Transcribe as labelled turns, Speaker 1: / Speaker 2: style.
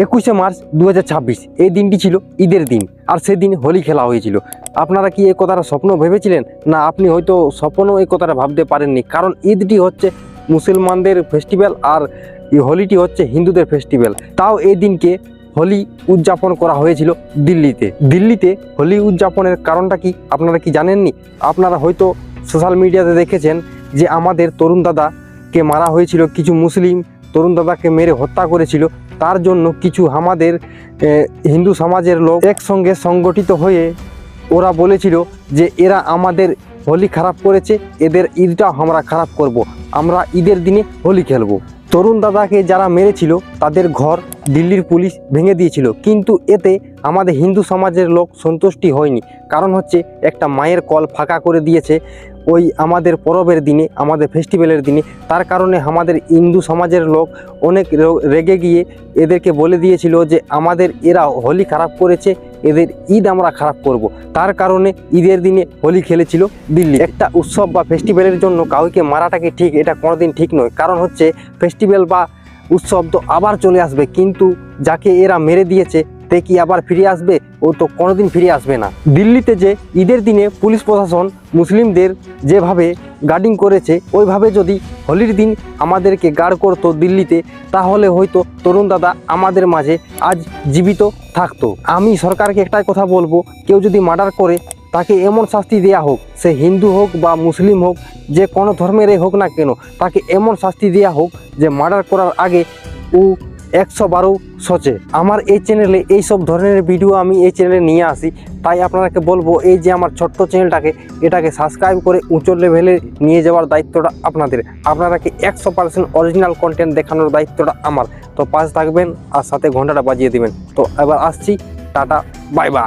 Speaker 1: 21শে March 2026 এই দিনটি ছিল ঈদের দিন, আর সেদিন হোলি খেলা হয়েছিল। আপনারা কি এই কথাটা স্বপ্ন ভেবেছিলেন? না, আপনি হয়তো স্বপ্নও এই কথাটা ভাবতে পারেননি, কারণ ঈদটি হচ্ছে মুসলমানদের ফেস্টিভ্যাল আর এই হোলিটি হচ্ছে হিন্দুদের ফেস্টিভ্যাল। তাও এই দিনকে হোলি উদযাপন করা হয়েছিল দিল্লিতে হোলি উদযাপনের কারণটা কি আপনারা কি জানেননি? আপনারা হয়তো সোশ্যাল মিডিয়াতে দেখেছেন যে আমাদের তরুণ দাদাকে মারা হয়েছিল, কিছু মুসলিম তরুণ দাদাকে মেরে হত্যা করেছিল। তার জন্য কিছু আমাদের হিন্দু সমাজের লোক একসঙ্গে সংগঠিত হয়ে ওরা বলেছিল যে এরা আমাদের হোলি খারাপ করেছে, এদের ঈদটা আমরা খারাপ করব, আমরা ঈদের দিনে হোলি খেলবো। তরুণ দাদাকে যারা মেরেছিল তাদের ঘর দিল্লির পুলিশ ভেঙে দিয়েছিল, কিন্তু এতে আমাদের হিন্দু সমাজের লোক সন্তুষ্টি হয়নি। কারণ হচ্ছে একটা মায়ের কল ফাঁকা করে দিয়েছে ওই আমাদের পরবের দিনে, আমাদের ফেস্টিভ্যালের দিনে। তার কারণে আমাদের হিন্দু সমাজের লোক অনেক রেগে গিয়ে এদেরকে বলে দিয়েছিল যে আমাদের এরা হোলি খারাপ করেছে, এদের ঈদ আমরা খারাপ করব। তার কারণে ঈদের দিনে হোলি খেলেছিল দিল্লি। একটা উৎসব বা ফেস্টিভ্যালের জন্য কাউকে মারাটাকে ঠিক, এটা কোনোদিন ঠিক নয়। কারণ হচ্ছে ফেস্টিভ্যাল বা উৎসব তো আবার চলে আসবে, কিন্তু যাকে এরা মেরে দিয়েছে তে কি আবার ফিরে আসবে? ও তো কোনোদিন ফিরে আসবে না। দিল্লিতে যে ঈদের দিনে পুলিশ প্রশাসন মুসলিমদের যেভাবে গার্ডিং করেছে, ওইভাবে যদি হোলির দিন আমাদেরকে গার্ড করতো দিল্লিতে, তাহলে হয়তো তরুণ দাদা আমাদের মাঝে আজ জীবিত থাকতো। আমি সরকারকে একটাই কথা বলবো, কেউ যদি মার্ডার করে তাকে এমন শাস্তি দেওয়া হোক, সে হিন্দু হোক বা মুসলিম হোক, যে কোনো ধর্মেরই হোক না কেন, তাকে এমন শাস্তি দেওয়া হোক যে মার্ডার করার আগে ও 112 সোচে। আমার এই চ্যানেলে এই সব ধরনের ভিডিও আমি এই চ্যানেলে নিয়ে আসি, তাই আপনাকে বলবো এই যে আমার ছোট্ট চ্যানেলটাকে এটাকে সাবস্ক্রাইব করে উঁচু লেভেলে নিয়ে যাওয়ার দায়িত্বটা আপনাদের। আপনারাকে 100% অরিজিনাল কন্টেন্ট দেখানোর দায়িত্বটা আমার। তো পাশে থাকবেন আর সাথে ঘন্টাটা বাজিয়ে দিবেন। তো এবার আসছি, টাটা, বাই বাই।